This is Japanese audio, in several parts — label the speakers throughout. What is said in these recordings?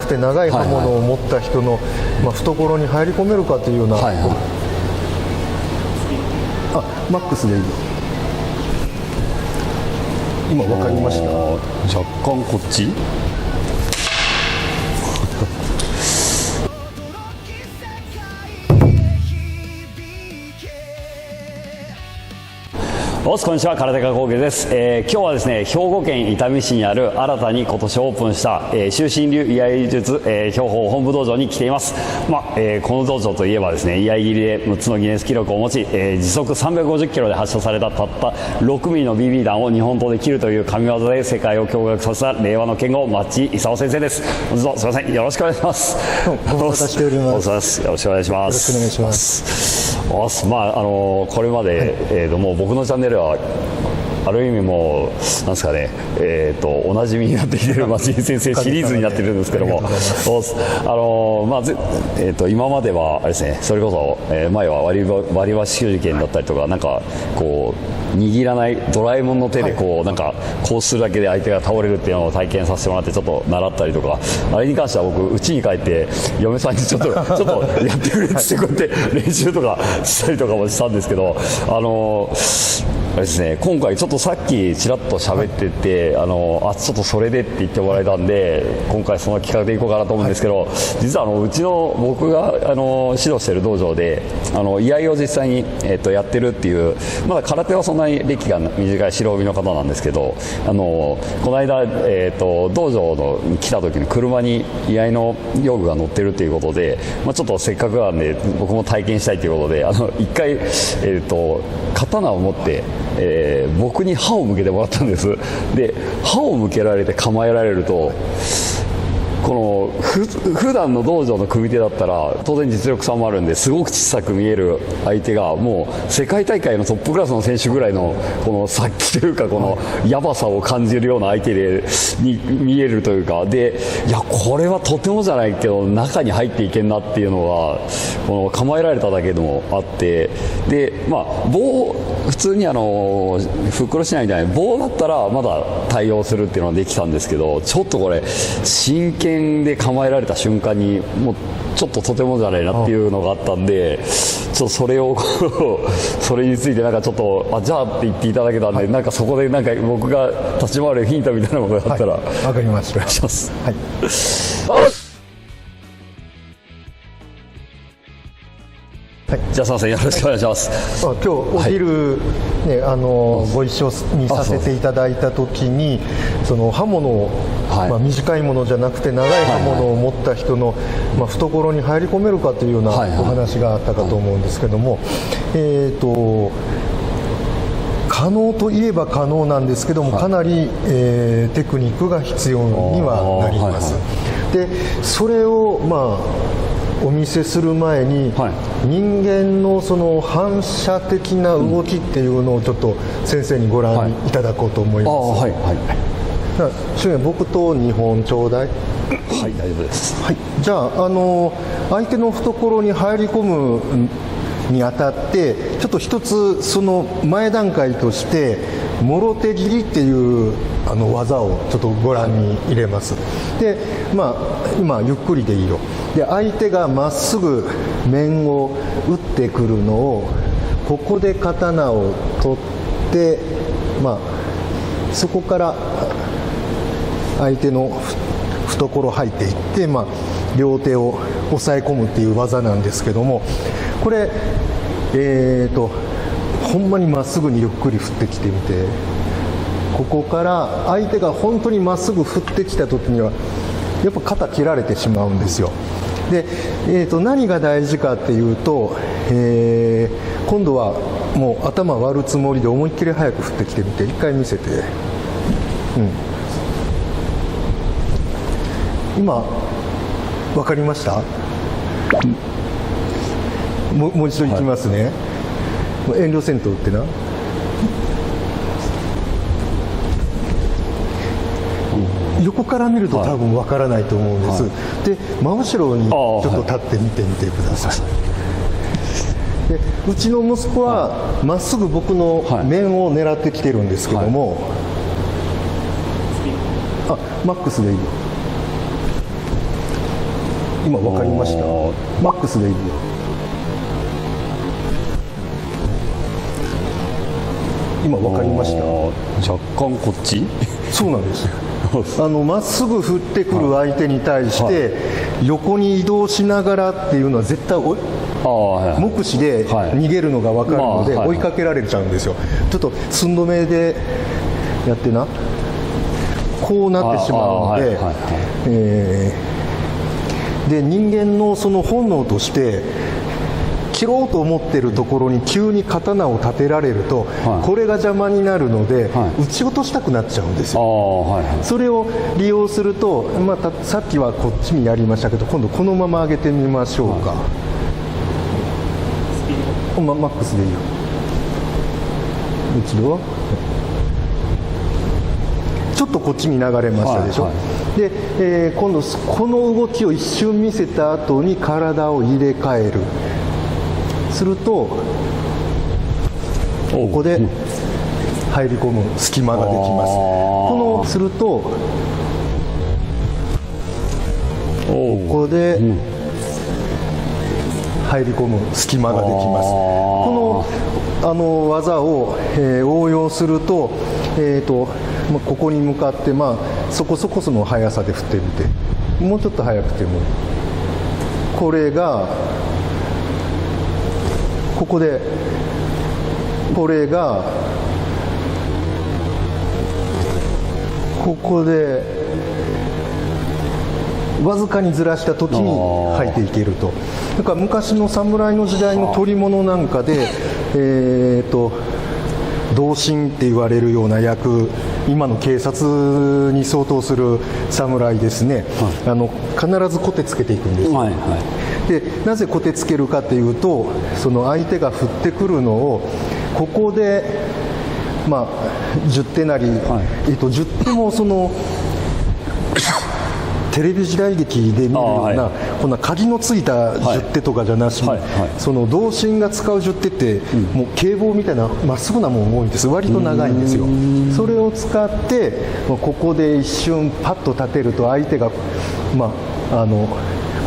Speaker 1: くて長い刃物を持った人の、懐に入り込めるかというような、マックスでいいよ。今分かりました？
Speaker 2: 若干こっちこんにちは、空手家工芸です。今日はですね、兵庫県伊丹市にある新たに今年オープンした、終身流居合術、兵法本部道場に来ています。この道場といえばですね、居合切りで6つのギネス記録を持ち、時速350キロで発射されたたった6ミリの BB 弾を日本刀で切るという神業で世界を驚愕させた令和の剣豪松井勲先生です。本日もすみません、よろしくお願いします。
Speaker 1: ご無沙汰しております。
Speaker 2: よろしくお願いします。
Speaker 1: よろしくお願いします。
Speaker 2: これまで、もう僕のチャンネルはある意味もうなんですかね、おなじみになってきている松井先生シリーズになっているんですけども、今まではあれですね、それこそ、前は割り箸手裏剣だったりとか、なんかこう握らないドラえもんの手でこう、なんかこうするだけで相手が倒れるっていうのを体験させてもらって、ちょっと習ったりとか、あれに関しては僕家に帰って嫁さんにちょっとやってくれってこうやって練習とかしたりとかもしたんですけど、あれですね、今回ちょっとさっきちらっと喋ってて、ちょっとそれでって言ってもらえたんで、今回その企画でいこうかなと思うんですけど、実はうちの僕が指導している道場で居合を実際に、やってるっていう、まだ空手はそんなに歴が短い白帯の方なんですけど、この間、道場に来た時に車に居合の用具が乗ってるっていうことで、ちょっとせっかくなんで僕も体験したいということで、一回、刀を持って僕に刃を向けてもらったんです。で、刃を向けられて構えられると、この普段の道場の組手だったら当然実力差もあるんですごく小さく見える相手が、もう世界大会のトップクラスの選手ぐらいのこの殺気というか、このヤバさを感じるような相手に見えるというかで、いやこれはとてもじゃないけど中に入っていけんなっていうのがこの構えられただけでもあって、で棒普通にふっくろしないみたいな棒だったらまだ対応するっていうのはできたんですけど、ちょっとこれ真剣で構えられた瞬間にもうちょっととてもじゃないなっていうのがあったんで、ちょっとそれをそれについてなんかちょっとじゃあって言っていただけたんで、なんかそこでなんか僕が立ち回るヒントみたいなものがあったら、
Speaker 1: わかりました。
Speaker 2: お願いします。
Speaker 1: はい。
Speaker 2: じゃあすみません、よろしくお願いします。
Speaker 1: 今日お昼、ご一緒にさせていただいた時に、その刃物を、短いものじゃなくて長い刃物を持った人の、懐に入り込めるかというようなお話があったかと思うんですけども、可能といえば可能なんですけども、かなり、テクニックが必要にはなります。でそれをお見せする前に、人間のその反射的な動きっていうのをちょっと先生にご覧いただこうと思います。主演、僕と2本ちょうだい。
Speaker 2: はい、大丈夫です。
Speaker 1: じゃあ、相手の懐に入り込むにあたってちょっと一つその前段階としてもろ手切りっていう技をちょっとご覧に入れます。で今ゆっくりでいいよ。で相手がまっすぐ面を打ってくるのをここで刀を取って、そこから相手の懐入っていって、両手を押さえ込むっていう技なんですけども、これほんまにまっすぐにゆっくり振ってきてみて、ここから相手が本当にまっすぐ振ってきた時にはやっぱ肩切られてしまうんですよ。で、何が大事かっていうと、今度はもう頭割るつもりで思いっきり早く振ってきてみて、一回見せて、今分かりました？もう一度いきますね。遠慮せんと打ってな。横から見ると多分わからないと思うんです。で真後ろにちょっと立って見てみてください。でうちの息子はまっすぐ僕の面を狙ってきてるんですけども、マックスでいいよ。今分かりました。マックスでいいよ。今分かりました。
Speaker 2: 若干こっち
Speaker 1: そうなんですまっすぐ振ってくる相手に対して横に移動しながらっていうのは絶対目視で逃げるのが分かるので追いかけられちゃうんですよ。ちょっと寸止めでやってな、こうなってしまうので、で人間のその本能として切ろうと思ってるところに急に刀を立てられると、これが邪魔になるので、撃ち落としたくなっちゃうんですよ。それを利用すると、さっきはこっちにやりましたけど、今度このまま上げてみましょうか。マックスでいいよ。一度ちょっとこっちに流れましたでしょ。で、今度この動きを一瞬見せた後に体を入れ替える。するとここで入り込む隙間ができます。このするとここで入り込む隙間ができます。この技を、応用すると、ここに向かって、そこそこその速さで振ってみて、もうちょっと速くてもこれがここでこれがここでわずかにずらした時に入っていけると。だから昔の侍の時代の捕り物なんかで同心って言われるような役、今の警察に相当する侍ですね、必ずコテつけていくんです。でなぜコテつけるかというと、その相手が振ってくるのをここで、10手なり、10手もそのテレビ時代劇で見るような、こんな鍵のついた10手とかじゃなしに、その同心が使う10手って、もう警棒みたいなまっすぐなもん多いんです。割と長いんですよ。それを使ってここで一瞬パッと立てると、相手が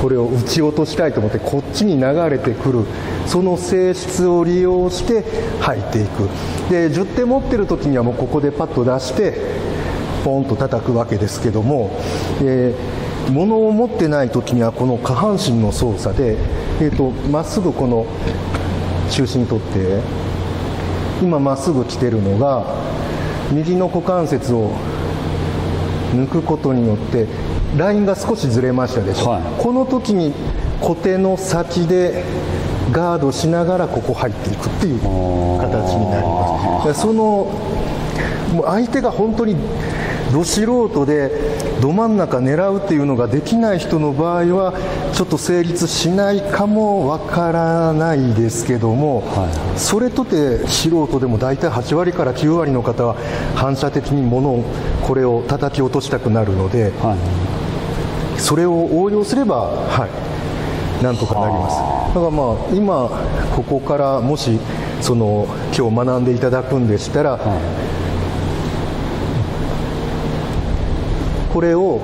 Speaker 1: これを撃ち落としたいと思ってこっちに流れてくる、その性質を利用して入っていく。で10手持ってる時にはもうここでパッと出してポンと叩くわけですけども、物を持ってない時にはこの下半身の操作で、まっすぐこの中心取って、今まっすぐ来てるのが右の股関節を抜くことによってラインが少しずれましたでしょ、この時に小手の先でガードしながらここ入っていくっていう形になります。そのもう相手が本当にど素人でど真ん中狙うっていうのができない人の場合はちょっと成立しないかもわからないですけども、それとて素人でも大体8割から9割の方は反射的にこれを叩き落としたくなるので、それを応用すればなんとかなります。だから今ここからもし今日学んでいただくんでしたら、これを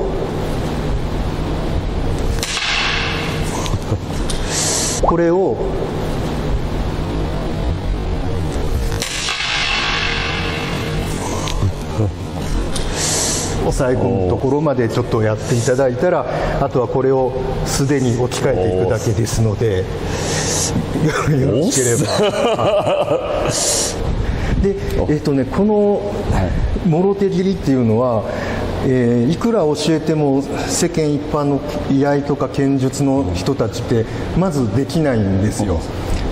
Speaker 1: 抑え込むところまでちょっとやっていただいたら、あとはこれを素手に置き換えていくだけですので、よろしければ。で、このもろ手切りっていうのは、いくら教えても世間一般の居合とか剣術の人たちってまずできないんですよ。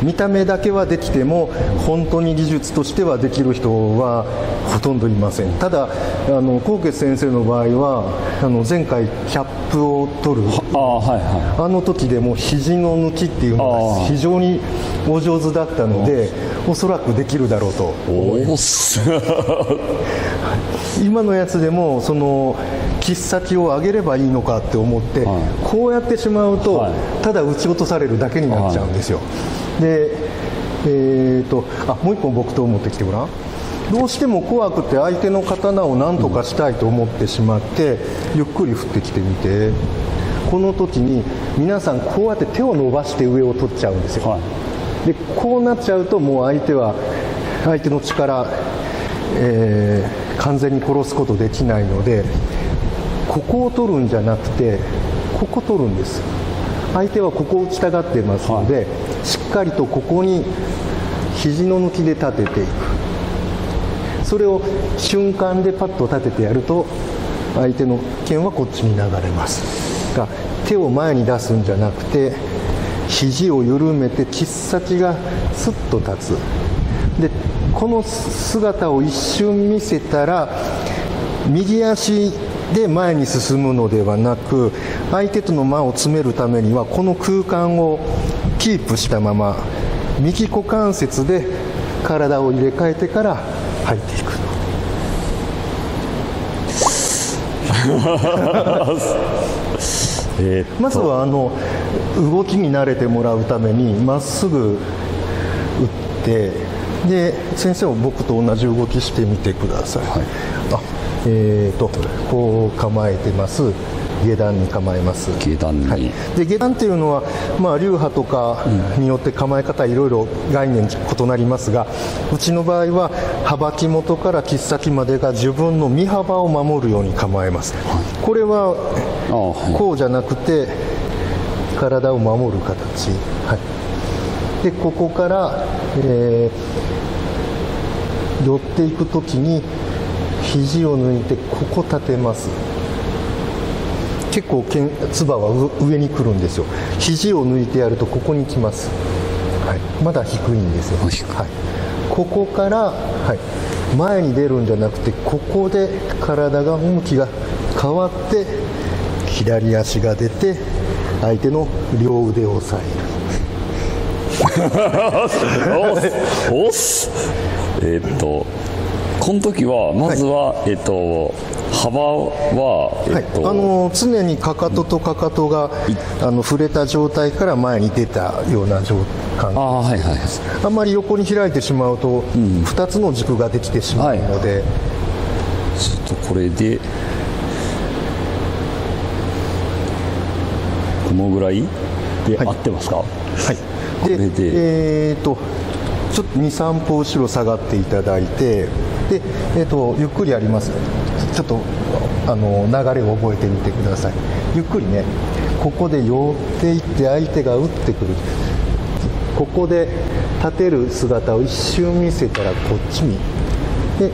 Speaker 1: 見た目だけはできても本当に技術としてはできる人はほとんどいません。ただ纐纈先生の場合は前回キャップを取るあの時でも肘の抜きっていうのが非常にお上手だったので、おそらくできるだろうと思います。今のやつでも切っ先を上げればいいのかって思って、こうやってしまうと、ただ撃ち落とされるだけになっちゃうんですよ。で、もう一本木刀を持ってきてごらん。どうしても怖くて相手の刀を何とかしたいと思ってしまって、ゆっくり振ってきてみて、この時に皆さんこうやって手を伸ばして上を取っちゃうんですよ、でこうなっちゃうともう相手の力、完全に殺すことできないので、ここを取るんじゃなくてここ取るんです。相手はここを打ちたがってますので、しっかりとここに肘の抜きで立てていく。それを瞬間でパッと立ててやると相手の剣はこっちに流れますが、手を前に出すんじゃなくて肘を緩めて切っ先がスッと立つ。でこの姿を一瞬見せたら、右足で前に進むのではなく、相手との間を詰めるためにはこの空間をキープしたまま右股関節で体を入れ替えてから入っていく。まずは動きに慣れてもらうためにまっすぐ打って、で先生も僕と同じ動きしてみてください、こう構えてます。下段に構えます。
Speaker 2: 下段に、
Speaker 1: で下段っていうのは、流派とかによって構え方いろいろ概念異なりますが、うちの場合は幅木元から切っ先までが自分の身幅を守るように構えます、これはこうじゃなくて体を守る形、でここから、寄っていくときに肘を抜いてここ立てます。結構つばは上に来るんですよ。肘を抜いてやるとここに来ます、まだ低いんですよ、ここから、前に出るんじゃなくてここで体が向きが変わって左足が出て相手の両腕を押さえる。
Speaker 2: おっす。この時はまずは、幅は、
Speaker 1: 常にかかととかかとが触れた状態から前に出たような感じです。あんまり横に開いてしまうと、2つの軸ができてしまうので、
Speaker 2: ちょっとこれでこのぐらいで合ってますか？これで
Speaker 1: ちょっと 2,3 歩後ろ下がっていただいて、で、ゆっくりやります。ちょっと流れを覚えてみてください。ゆっくりね、ここで寄っていって相手が打ってくる。ここで立てる姿を一瞬見せたらこっちにで、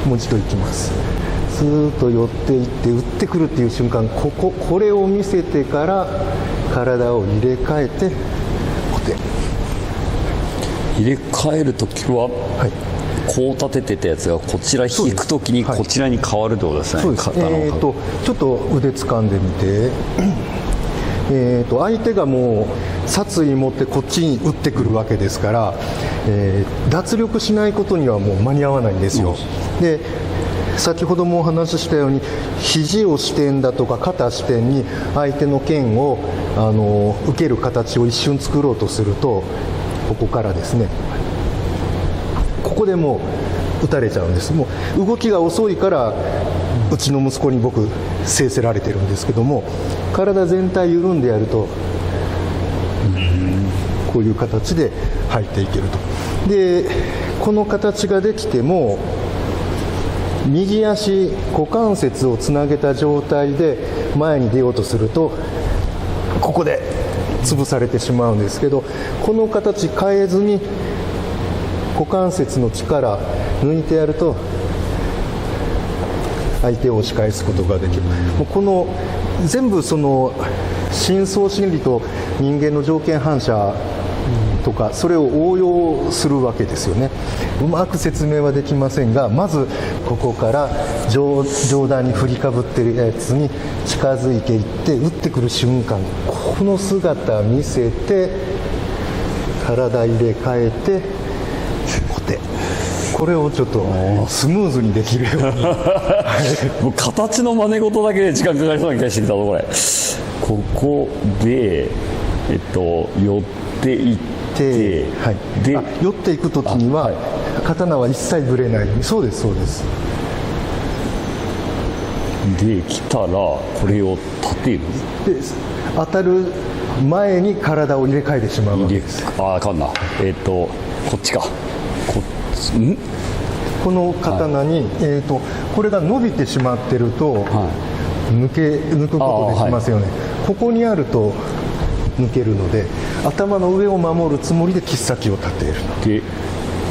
Speaker 1: もう一度いきます。スーッと寄っていって打ってくるっていう瞬間、これを見せてから体を入れ替えて
Speaker 2: 入れ替えるときは、こう立ててたやつがこちら引くときにこちらに変わるってことですね。
Speaker 1: そうです。ちょっと腕掴んでみて、相手がもう殺意持ってこっちに打ってくるわけですから、脱力しないことにはもう間に合わないんですよ。で先ほどもお話ししたように肘を支点だとか肩支点に相手の剣を受ける形を一瞬作ろうとすると、ここからですね、ここでもう打たれちゃうんです。もう動きが遅いからうちの息子に僕制せられてるんですけども、体全体緩んでやるとこういう形で入っていけると。でこの形ができても右足股関節をつなげた状態で前に出ようとするとここで潰されてしまうんですけど、この形変えずに股関節の力抜いてやると相手を押し返すことができる。もうこの全部その深層心理と人間の条件反射とかそれを応用するわけですよね。うまく説明はできませんが、まずここから上段に振りかぶってるやつに近づいていって打ってくる瞬間、この姿見せて体入れ替えて小手、これをちょっとスムーズにできるように
Speaker 2: もう形の真似事だけで時間かかりそうな気がしてきたぞこれ。ここで寄っていってで
Speaker 1: 寄っていくときには、刀は一切ぶれない。そうですそうです。
Speaker 2: で来たらこれを立てる。
Speaker 1: で当たる前に体を入れ替えてしまうわけです。
Speaker 2: あかんな。こっちか。こっちん。
Speaker 1: この刀に、これが伸びてしまってると、抜くことできますよね、ここにあると抜けるので、頭の上を守るつもりで切っ先を立てる。
Speaker 2: で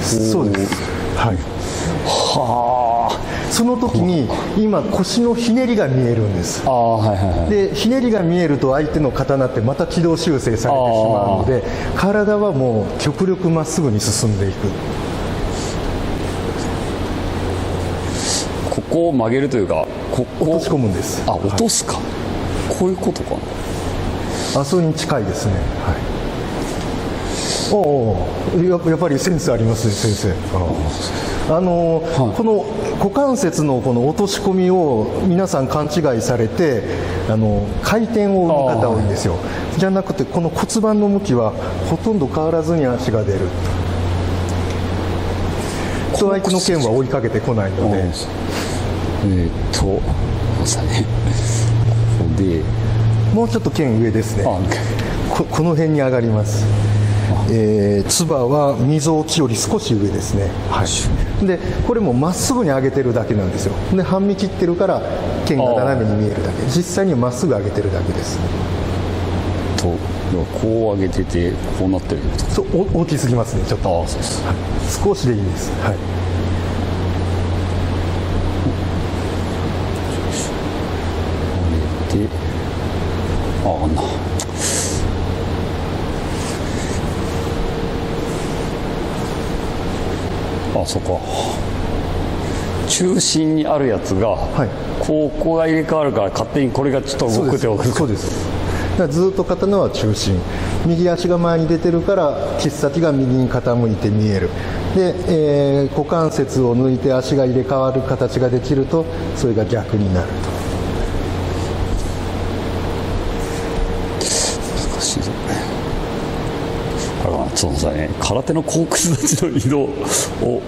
Speaker 1: そうです、はい、
Speaker 2: はあ。
Speaker 1: その時に今腰のひねりが見えるんです。でひねりが見えると相手の刀ってまた軌道修正されてしまうので、体はもう極力まっすぐに進んでいく。
Speaker 2: ここを曲げるというか、ここ
Speaker 1: 落とし込むんです。
Speaker 2: あ、落とすか、こういうことかな。
Speaker 1: あ、それに近いですね。はい。やっぱりセンスありますね、先生。この股関節のこの落とし込みを皆さん勘違いされて、回転を生む方多いんですよ。じゃなくて、この骨盤の向きはほとんど変わらずに足が出る。相手の剣は追いかけてこないので。
Speaker 2: まさにここで
Speaker 1: もうちょっと剣上ですね。この辺に上がります。つばはみぞおきより少し上ですね。はい。でこれもまっすぐに上げてるだけなんですよ。で半身切ってるから剣が斜めに見えるだけ。実際にはまっすぐ上げてるだけです。
Speaker 2: とこう上げててこうなってる。
Speaker 1: そう大きすぎますね。ちょっと。そうです。はい、少しでいいんです。はい。
Speaker 2: であんな。あ、そっか。中心にあるやつが、ここが入れ替わるから勝手にこれがちょっと動くって送る。
Speaker 1: そうです。だからずっと刀は中心、右足が前に出てるから切っ先が右に傾いて見える。で、股関節を抜いて足が入れ替わる形ができるとそれが逆になると。
Speaker 2: 難しいぞね。ちょっとさね、空手のコークス立ちの移動を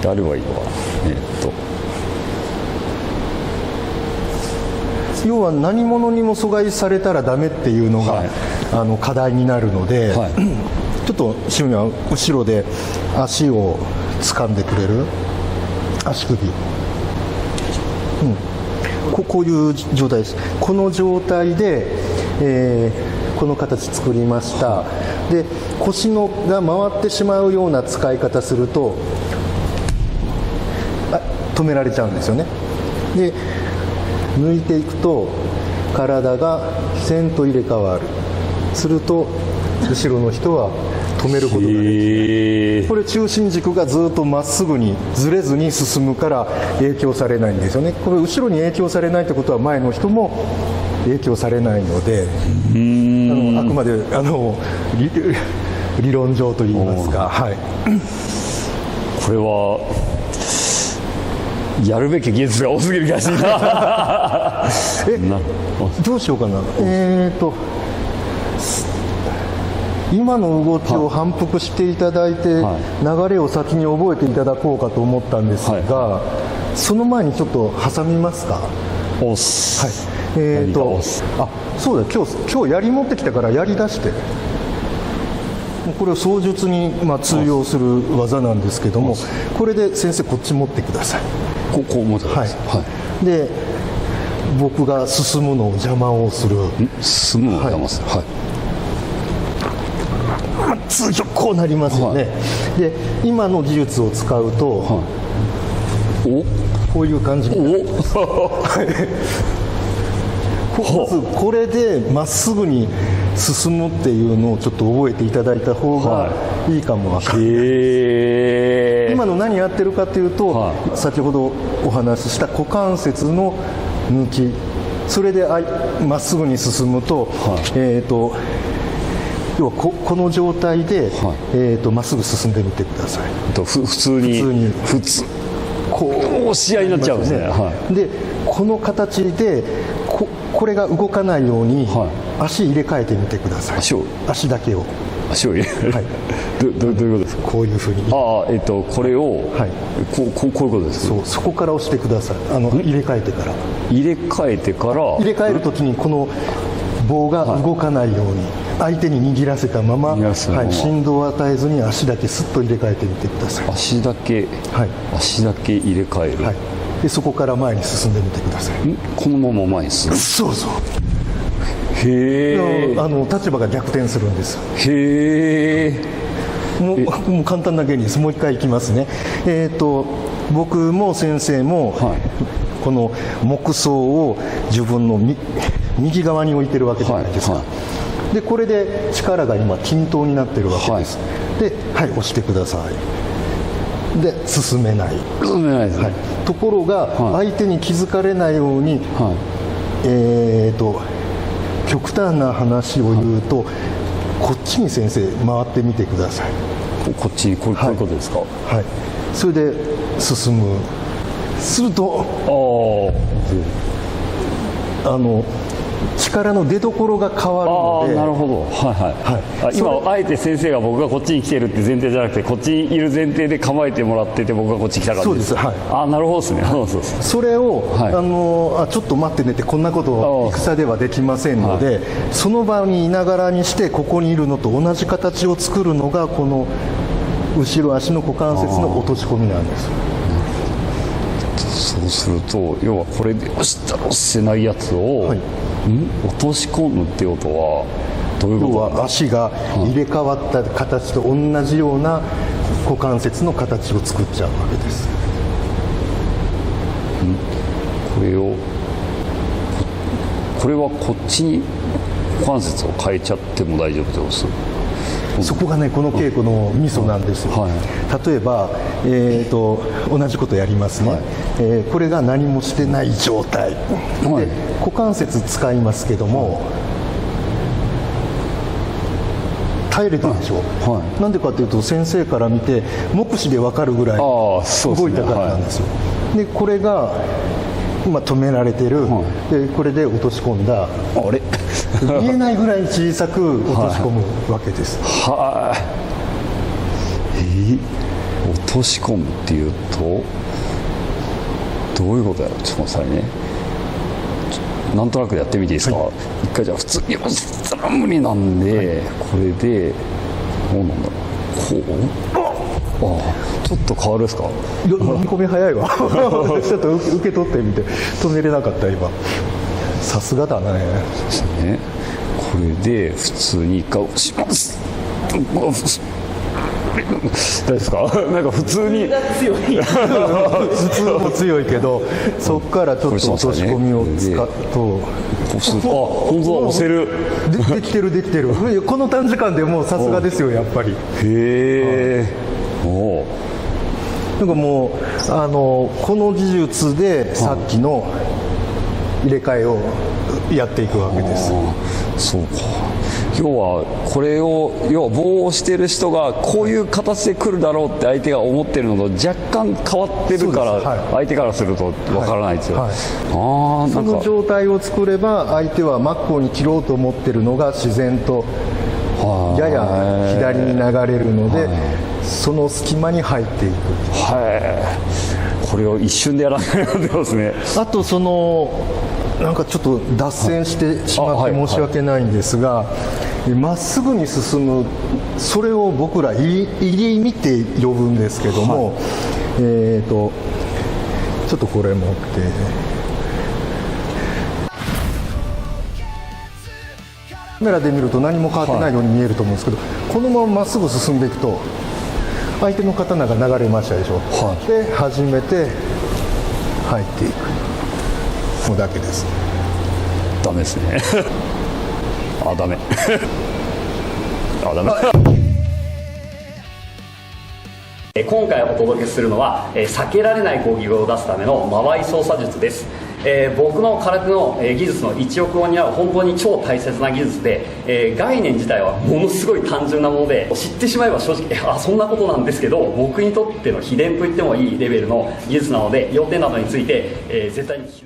Speaker 2: やればいいのかな。
Speaker 1: 要は何者にも阻害されたらダメっていうのが、課題になるので、ちょっとシムは後ろで足を掴んでくれる。足首、こういう状態です。この状態で、この形作りました。で腰が回ってしまうような使い方すると止められちゃうんですよね。で抜いていくと体が線と入れ替わる。すると後ろの人は止めることができない。これ中心軸がずっとまっすぐにずれずに進むから影響されないんですよね。これ後ろに影響されないってことは前の人も影響されないので、あくまで理論上といいますか、
Speaker 2: これはやるべき技術が多すぎる気がしない
Speaker 1: どうしようかな。今の動きを反復していただいて、流れを先に覚えていただこうかと思ったんですが、その前にちょっと挟みますか。そうだ、今日槍持ってきたから槍出して。これを槍術に通用する技なんですけども、これで先生こっち持ってください。
Speaker 2: こう持ってください。
Speaker 1: で僕が進むのを邪魔をする。
Speaker 2: 進むのを邪魔する。
Speaker 1: 通常こうなりますよね。で今の技術を使うと、こういう感じになります。まずこれでまっすぐに進むっていうのをちょっと覚えていただいた方がいいかもわからない。今の何やってるかというと、先ほどお話しした股関節の抜き、それでまっすぐに進むと、要はこの状態でまっすぐ進んでみてください。
Speaker 2: 普通にこう押し合いになっちゃうんですね。
Speaker 1: でこの形でこれが動かないように足入れ替えてみてください。足だけを。
Speaker 2: 足を入れる、
Speaker 1: はい、
Speaker 2: どういうことですか？
Speaker 1: こういうふうに、
Speaker 2: これを、
Speaker 1: はい、
Speaker 2: こういうことですか？
Speaker 1: そこから押してください。入れ替えてから
Speaker 2: 入れ替えてから
Speaker 1: 入れ替えるときにこの棒が動かないように相手に握らせたまま、はい、振動を与えずに足だけスッと入れ替えてみてください。
Speaker 2: 足だけ入れ替える、
Speaker 1: はい、でそこから前に進んでみてください。
Speaker 2: このまま前に進む。
Speaker 1: そうそう。
Speaker 2: へえ。
Speaker 1: 立場が逆転するんです。
Speaker 2: へえ。
Speaker 1: もう簡単な原理です。もう一回いきますね。僕も先生も、はい、この木槽を自分の右側に置いてるわけじゃないですか、はいはい、でこれで力が今均等になってるわけです、はい、で、はい、押してください。で進めないです、はい、ところが、はい、相手に気づかれないように、はい、極端な話を言うと、はい、こっちに先生回ってみてください。
Speaker 2: こっちにこういうことですか？はい、
Speaker 1: はい、それで進む。すると力の出所が変わるので。
Speaker 2: なるほど、はいはいはい、今あえて先生が僕がこっちに来てるって前提じゃなくて、こっちにいる前提で構えてもらってて、僕がこっち来たから。
Speaker 1: そうです、はい、
Speaker 2: なるほどですね、はい、
Speaker 1: それを、はい、ちょっと待ってねって、こんなことを戦ではできませんので、はい、その場にいながらにしてここにいるのと同じ形を作るのがこの後ろ足の股関節の落とし込みなんです。
Speaker 2: そうすると、要はこれで押したら押せないやつを、はい、落とし込むっていうことはどういうこと？
Speaker 1: 要は足が入れ替わった形と同じような股関節の形を作っちゃうわけです。
Speaker 2: これはこっちに股関節を変えちゃっても大丈夫ってことです？
Speaker 1: そこがね、この稽古のミソなんですよ、はい、例えば、同じことやりますね、はい、これが何もしてない状態、はい、で股関節使いますけども、耐えれたでしょ、はい、なんでかというと先生から見て目視で分かるぐらい動いたからなんですよ。でこれが今止められてる、はい、でこれで落とし込んだ、あれ見えないぐらい小さく落とし込むわけです。
Speaker 2: はい、落とし込むっていうとどういうことやろう。ちょっと待ってね、なんとなくやってみていいですか、はい、一回じゃあ普通に押したら無理なんで、はい、これでどうなんだろう、こうちょっと変わるですか？
Speaker 1: 飲み込み早いわちょっと受け取ってみて止めれなかった今。さすがだね。
Speaker 2: ですね。これで普通に一回押します。大丈夫ですか？なんか普通に
Speaker 1: 普通も強いけど、そこからちょっと落とし込みを使うと、
Speaker 2: 本当だ、押せる。
Speaker 1: できてるできてる。この短時間でもうさすがですよ、やっぱり。
Speaker 2: へえ。お
Speaker 1: なんかもうこの技術でさっきの入れ替えをやっていくわけです。
Speaker 2: そうか。要はこれを棒を押してる人がこういう形で来るだろうって相手が思ってるのと若干変わってるから、はい、相手からするとわからないですよ、はいはい、
Speaker 1: その状態を作れば相手は真っ向に切ろうと思ってるのが自然とやや左に流れるので、その隙間に入っていく。
Speaker 2: これを一瞬でやらないといけますね。
Speaker 1: あとなんかちょっと脱線してしまって申し訳ないんですが、まっすぐに進む、それを僕ら入り身って呼ぶんですけども、ちょっとこれ持ってカメラで見ると何も変わってないように見えると思うんですけど、このまままっすぐ進んでいくと相手の刀が流れましたでしょ、で初めて入っていくのだけです。
Speaker 2: ダメですねダメダメ今回お届けするのは、避けられない攻撃を出すための間合い操作術です。僕の空手の技術の一翼を担う本当に超大切な技術で、概念自体はものすごい単純なもので、知ってしまえば正直そんなことなんですけど、僕にとっての秘伝と言ってもいいレベルの技術なので、要点などについて、絶対に